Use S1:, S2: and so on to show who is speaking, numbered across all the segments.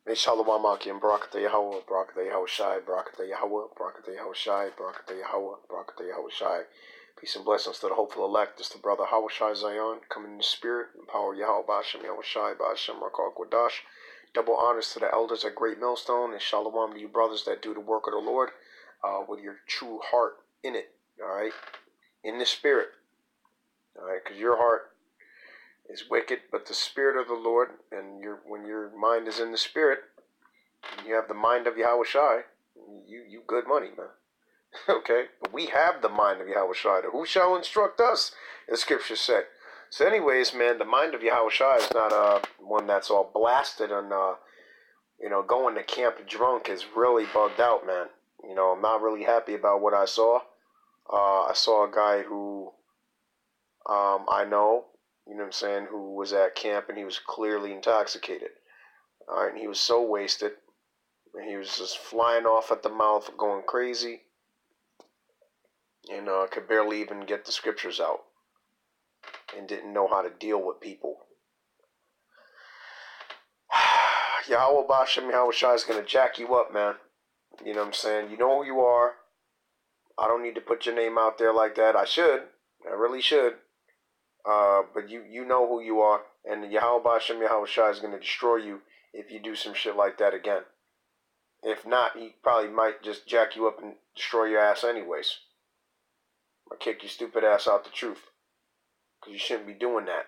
S1: Hey, Shalom Akim, Barakatah Yahweh, Barakatah Yahweh Shai, Barakatah Yahweh, Barakatah Yahweh Shai, Barakatah Yahweh, Barakatah Yahweh Shai. Peace and blessings to the hopeful elect. This is the brother Yahweh Shai Zion, coming in the spirit, and power Yahweh Ba'ashem Yahweh Shai, Ba'ashem Rakal Quadash. Double honors to the elders at Great Millstone, and Shalom to you brothers that do the work of the Lord with your true heart in it, all right? In the spirit, all right? Because your heart is wicked, but the spirit of the Lord, and when your mind is in the spirit, you have the mind of Yahweh Shai, you good money, man. Okay? But we have the mind of Yahweh Shai. Who shall instruct us? The scriptures say. So anyways, man, the mind of Yahweh Shai is not one that's all blasted and going to camp drunk is really bugged out, man. I'm not really happy about what I saw. I saw a guy who I know, what I'm saying, who was at camp and he was clearly intoxicated. All right, and he was so wasted. And he was just flying off at the mouth, going crazy. And could barely even get the scriptures out. And didn't know how to deal with people. Yahweh Ba'ashem Yahweh Shai is going to jack you up, man. You know what I'm saying? You know who you are. I don't need to put your name out there like that. I should. I really should. But you know who you are. And Yahweh Ba'ashem Yahweh Shai is going to destroy you if you do some shit like that again. If not, he probably might just jack you up and destroy your ass anyways. Or kick your stupid ass out the truth. Because you shouldn't be doing that.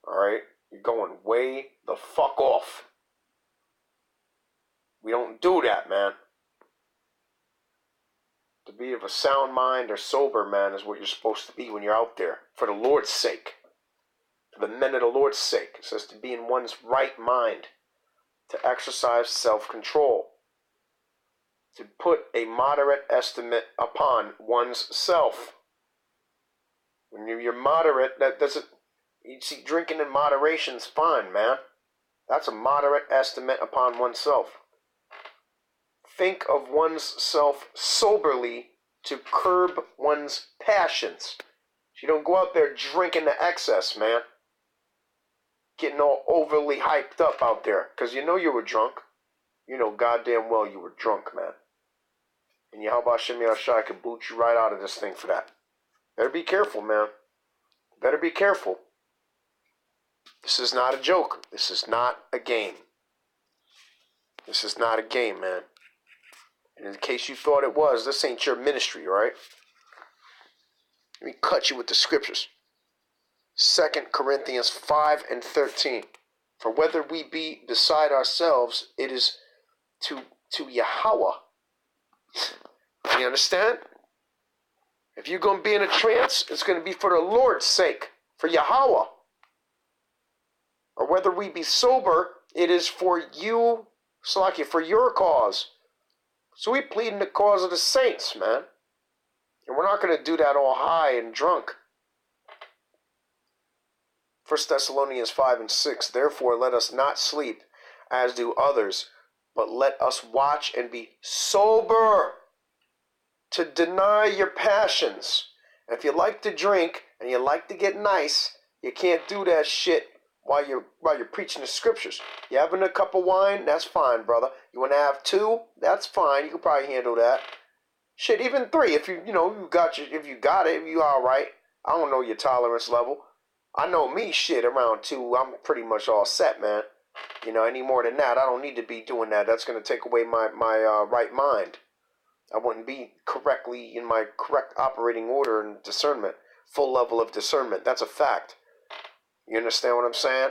S1: Alright? You're going way the fuck off. We don't do that, man. To be of a sound mind or sober, man, is what you're supposed to be when you're out there. For the Lord's sake. For the men of the Lord's sake. It says to be in one's right mind. To exercise self-control. To put a moderate estimate upon one's self. When you're moderate, that doesn't... You see, drinking in moderation's fine, man. That's a moderate estimate upon oneself. Think of one's self soberly to curb one's passions. You don't go out there drinking to excess, man. Getting all overly hyped up out there. Because you know you were drunk. You know goddamn well you were drunk, man. And Yahweh Shem Yahshai could boot you right out of this thing for that. Better be careful, man. Better be careful. This is not a joke. This is not a game. This is not a game, man. And in case you thought it was, this ain't your ministry, all right? Let me cut you with the scriptures. 2 Corinthians 5:13. For whether we be beside ourselves, it is to Yahweh. You understand? If you're going to be in a trance, it's going to be for the Lord's sake, for Yahweh. Or whether we be sober, it is for you, Salakia, for your cause. So we plead in the cause of the saints, man. And we're not going to do that all high and drunk. 1 Thessalonians 5:6. Therefore let us not sleep as do others, but let us watch and be sober to deny your passions. And if you like to drink and you like to get nice, you can't do that shit while you're preaching the scriptures. You having a cup of wine? That's fine, brother. You want to have 2? That's fine. You can probably handle that. Shit, even 3. If you got it, if you all right. I don't know your tolerance level. I know me, shit, around 2, I'm pretty much all set, man. Any more than that, I don't need to be doing that. That's going to take away my right mind. I wouldn't be correctly in my correct operating order and discernment. Full level of discernment. That's a fact. You understand what I'm saying?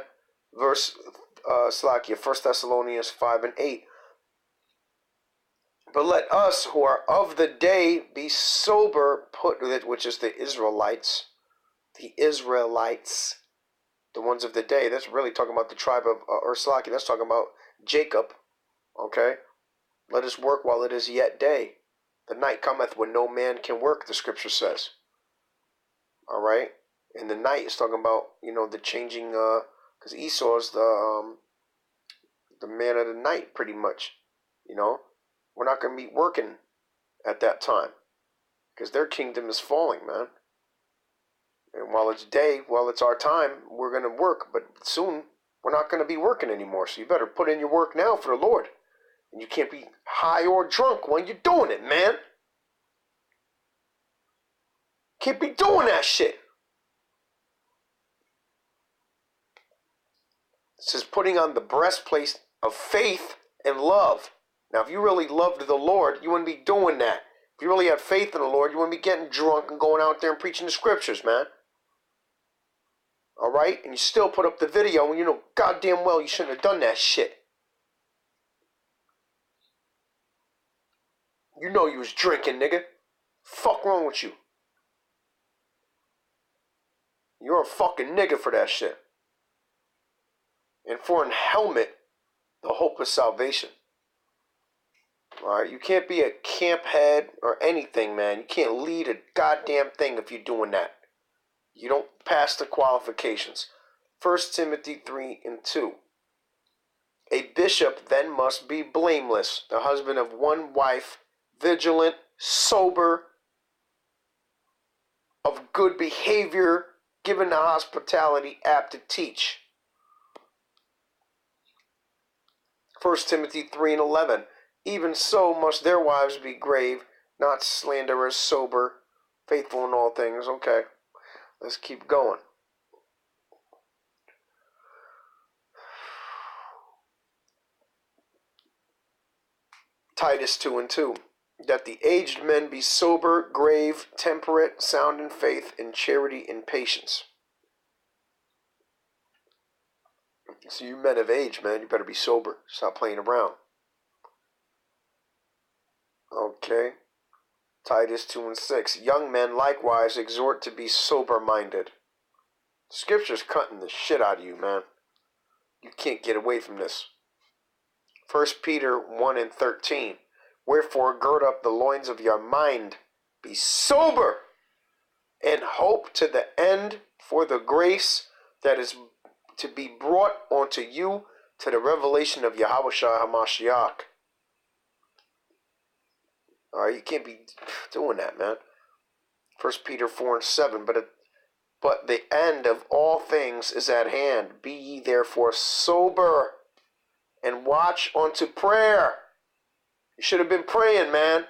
S1: Verse, Slakia, 1 Thessalonians 5:8. But let us who are of the day be sober, put with it, which is the Israelites. The Israelites. The ones of the day. That's really talking about the tribe of, or Slakia, that's talking about Jacob. Okay? Let us work while it is yet day. The night cometh when no man can work, the scripture says. All right? And the night is talking about, the changing, because Esau is the man of the night, pretty much. We're not going to be working at that time, because their kingdom is falling, man. And while it's day, while it's our time, we're going to work. But soon, We're not going to be working anymore, so you better put in your work now for the Lord. And you can't be high or drunk when you're doing it, man. Can't be doing that shit. It says putting on the breastplate of faith and love. Now, if you really loved the Lord, you wouldn't be doing that. If you really had faith in the Lord, you wouldn't be getting drunk and going out there and preaching the scriptures, man. All right? And you still put up the video when you know goddamn well you shouldn't have done that shit. You know you was drinking, nigga. Fuck wrong with you? You're a fucking nigga for that shit. And for an helmet, the hope of salvation. Alright, you can't be a camp head or anything, man. You can't lead a goddamn thing if you're doing that. You don't pass the qualifications. 1 Timothy 3:2. A bishop then must be blameless, the husband of one wife, vigilant, sober, of good behavior, given to hospitality, apt to teach. 1 Timothy 3:11. Even so must their wives be grave, not slanderers, sober, faithful in all things. Okay, let's keep going. Titus 2:2. That the aged men be sober, grave, temperate, sound in faith, in charity, in patience. So you men of age, man, you better be sober. Stop playing around. Okay. Titus 2:6. Young men likewise exhort to be sober-minded. Scripture's cutting the shit out of you, man. You can't get away from this. 1 Peter 1:13. Wherefore gird up the loins of your mind, be sober, and hope to the end for the grace that is to be brought unto you to the revelation of Yahushua HaMashiach. Alright, you can't be doing that, man. 1 Peter 4:7. But the end of all things is at hand. Be ye therefore sober, and watch unto prayer. You should have been praying, man.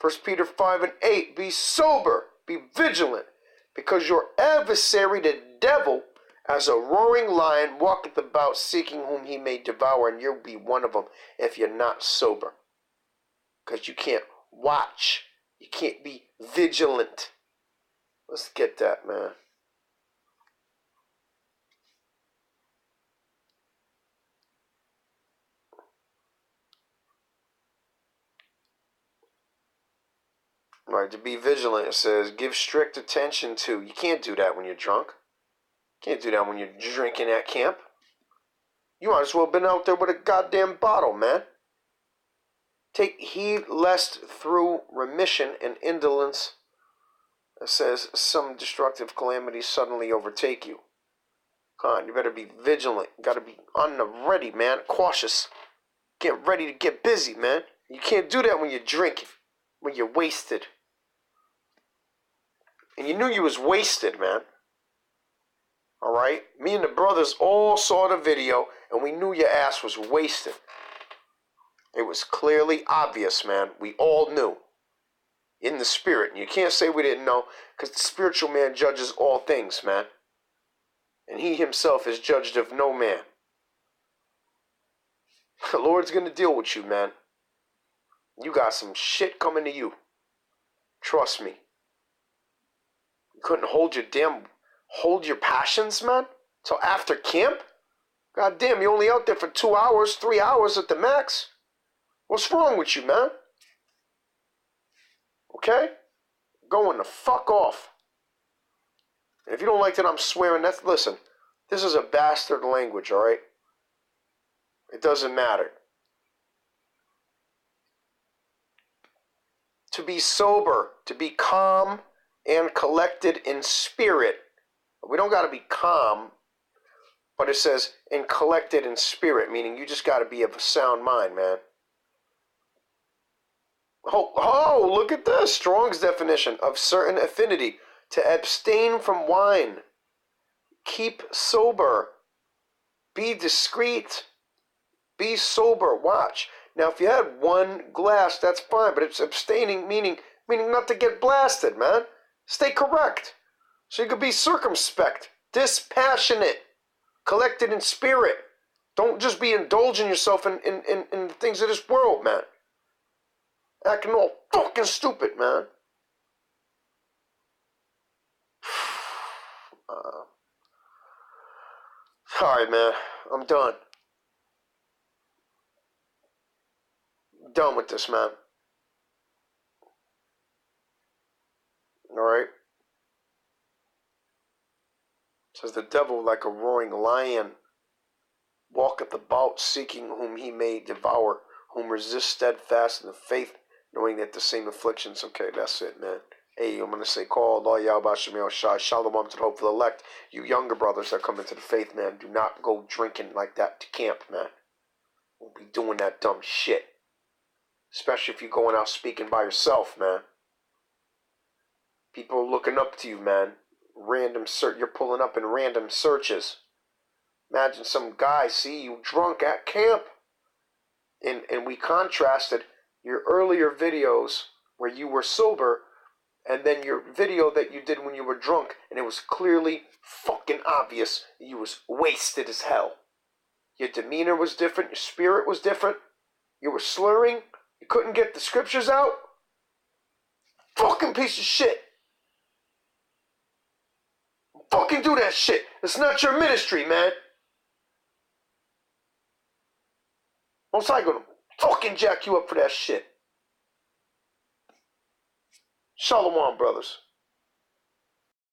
S1: 1 Peter 5:8. Be sober, be vigilant, because your adversary, the devil, as a roaring lion, walketh about seeking whom he may devour, and you'll be one of them if you're not sober. Because you can't watch. You can't be vigilant. Let's get that, man. All right, to be vigilant, it says, give strict attention to. You can't do that when you're drunk. You can't do that when you're drinking at camp. You might as well have been out there with a goddamn bottle, man. Take heed lest through remission and indolence, it says, some destructive calamities suddenly overtake you. Come on, you better be vigilant. You gotta be on the ready, man. Cautious. Get ready to get busy, man. You can't do that when you're drinking, when you're wasted. And you knew you was wasted, man. Alright? Me and the brothers all saw the video, and we knew your ass was wasted. It was clearly obvious, man. We all knew. In the spirit. And you can't say we didn't know, because the spiritual man judges all things, man. And he himself is judged of no man. The Lord's going to deal with you, man. You got some shit coming to you. Trust me. You couldn't hold your passions, man, till after camp? God damn, you only out there for 2 hours, 3 hours at the max. What's wrong with you, man? Okay? Going the fuck off. And if you don't like that I'm swearing, listen, this is a bastard language, alright? It doesn't matter. To be sober, to be calm and collected in spirit. We don't got to be calm, but it says and collected in spirit, meaning you just got to be of a sound mind, man. Oh, look at this. Strong's definition of certain affinity. To abstain from wine. Keep sober. be discreet. Be sober. Watch. Now, if you had one glass, that's fine, but it's abstaining, meaning not to get blasted, man. Stay correct. So you could be circumspect, dispassionate, collected in spirit. Don't just be indulging yourself in the things of this world, man. Acting all fucking stupid, man. Alright, man. I'm done. I'm done with this, man. Alright? Says the devil, like a roaring lion, walketh about, seeking whom he may devour, whom resist steadfast in the faith, knowing that the same afflictions. Okay, that's it, man. Hey, I'm going to say, call Allah Yahweh Shemel Shai. Shalom to the hopeful elect. You younger brothers that come into the faith, man, do not go drinking like that to camp, man. Won't be doing that dumb shit. Especially if you're going out speaking by yourself, man. People are looking up to you, man. You're pulling up in random searches. Imagine some guy see you drunk at camp. And we contrasted your earlier videos where you were sober and then your video that you did when you were drunk, and it was clearly fucking obvious you was wasted as hell. Your demeanor was different, your spirit was different, you were slurring, you couldn't get the scriptures out. Fucking piece of shit. Fucking do that shit. It's not your ministry, man. Most I gonna fucking jack you up for that shit. Shalom, brothers.